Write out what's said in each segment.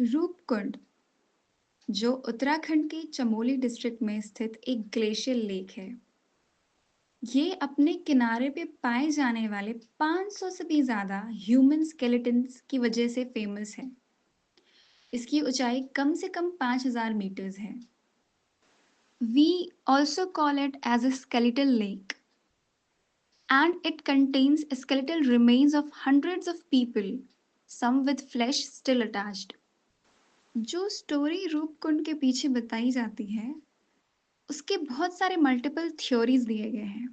रूपकुंड, जो उत्तराखंड के चमोली डिस्ट्रिक्ट में स्थित एक ग्लेशियल लेक है, ये अपने किनारे पे पाए जाने वाले 500 से भी ज्यादा ह्यूमन स्केलेटन्स की वजह से फेमस है। इसकी ऊंचाई कम से कम 5000 मीटर्स है। We also call it as a skeletal lake, and it contains skeletal remains of hundreds of people, some with flesh still attached. जो स्टोरी रूपकुंड के पीछे बताई जाती है, उसके बहुत सारे मल्टीपल थ्योरीज दिए गए हैं,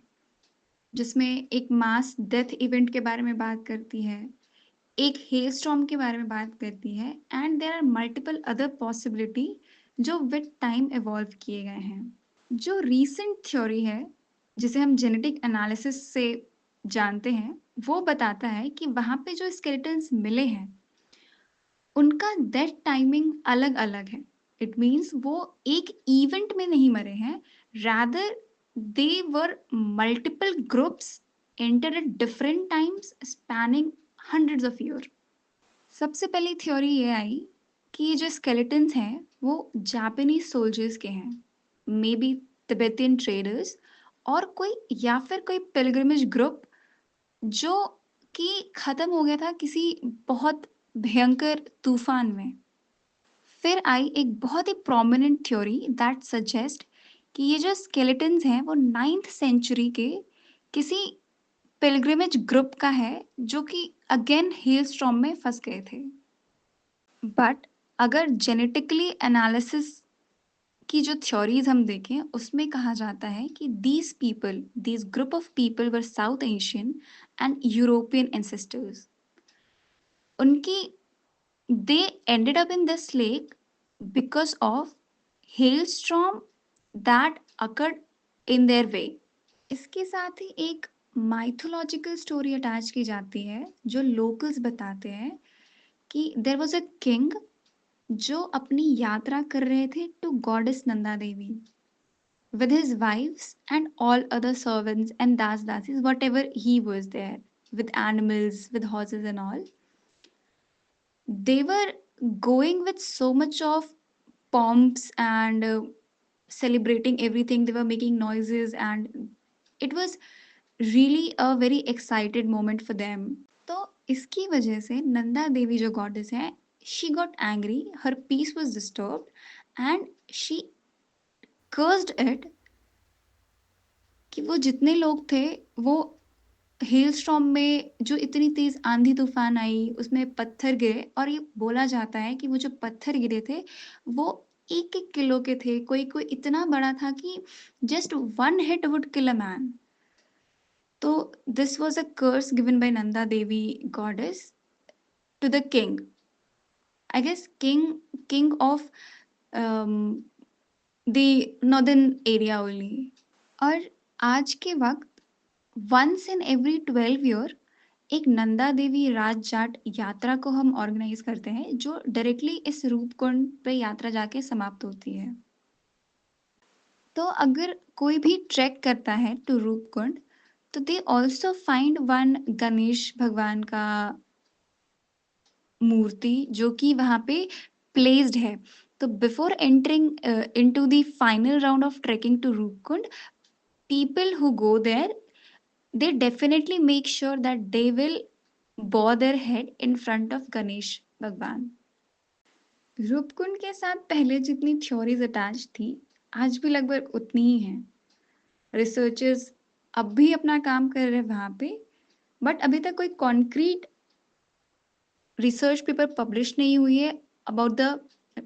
जिसमें एक मास डेथ इवेंट के बारे में बात करती है, एक हेल स्टॉर्म के बारे में बात करती है, and there are multiple other possibility जो विद टाइम इवॉल्व किए गए हैं। जो रीसेंट थ्योरी है, जिसे हम जेनेटिक एनालिसिस से जानते हैं, वो बताता है कि वहाँ पे जो स्केलेटन्स मिले हैं, उनका डेथ टाइमिंग अलग अलग है। इट मीन्स वो एक इवेंट में नहीं मरे हैं, rather they were multiple groups enter at different times spanning hundreds of year. सबसे पहली थ्योरी ये आई कि ये जो स्केलेटन्स हैं वो जापानीज सोल्जर्स के हैं, मे बी तिब्बतियन ट्रेडर्स, और कोई या फिर कोई पिलग्रिमेज ग्रुप जो कि खत्म हो गया था किसी बहुत भयंकर तूफान में। फिर आई एक बहुत ही प्रोमिनेंट थ्योरी दैट सजेस्ट कि ये जो स्केलेटन्स हैं वो 9th सेंचुरी के किसी पिलग्रिमेज ग्रुप का है, जो कि अगेन हेल स्टॉर्म में फंस गए थे। बट अगर जेनेटिकली एनालिसिस की जो थ्योरीज हम देखें, उसमें कहा जाता है कि these group of people were South Asian and European ancestors. उनकी they ended up in this lake because of hailstorm that occurred in their way. इसके साथ ही एक माइथोलॉजिकल स्टोरी अटैच की जाती है, जो लोकल्स बताते हैं कि देयर वाज अ किंग जो अपनी यात्रा कर रहे थे to goddess Nanda Devi with his wives and all other servants and dasis, whatever he was there, with animals, with horses and all. They were going with so much of pomps and celebrating everything. They were making noises, and it was really a very excited moment for them. तो इसकी वजह से नंदा देवी जो goddess है, she got angry, her peace was disturbed, and she cursed it कि वो जितने लोग थे वो हेल स्टॉर्म में जो इतनी तेज आंधी तूफान आई उसमें पत्थर गिरे, और ये बोला जाता है कि वो जो पत्थर गिरे थे वो 1-1 किलो के थे, कोई कोई इतना बड़ा था कि just one hit would kill a man. तो this was a curse given by Nanda Devi goddess to the king, I guess king of the northern area only. और आज के वक्त वंस इन एवरी 12 ईयर एक नंदा देवी राज जाट यात्रा को हम ऑर्गेनाइज करते हैं, जो डायरेक्टली इस रूपकुंड पे यात्रा जाके समाप्त होती है। तो अगर कोई भी ट्रैक करता है टू रूपकुंड, तो they also find one Ganesh भगवान का मूर्ति जो कि वहाँ पे प्लेस्ड है। तो before entering into the final round of trekking to Roopkund, people who go there, they definitely make sure that they will bow their head in front of Ganesh भगवान। रूपकुंड के साथ पहले जितनी थ्योरीज अटैच थी, आज भी लगभग उतनी ही हैं। रिसर्चर्स अब भी अपना काम कर रहे हैं वहाँ पे, बट अभी तक कोई कॉन्क्रीट रिसर्च पेपर पब्लिश नहीं हुई है about the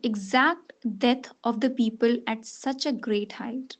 exact death of the people at such a great height.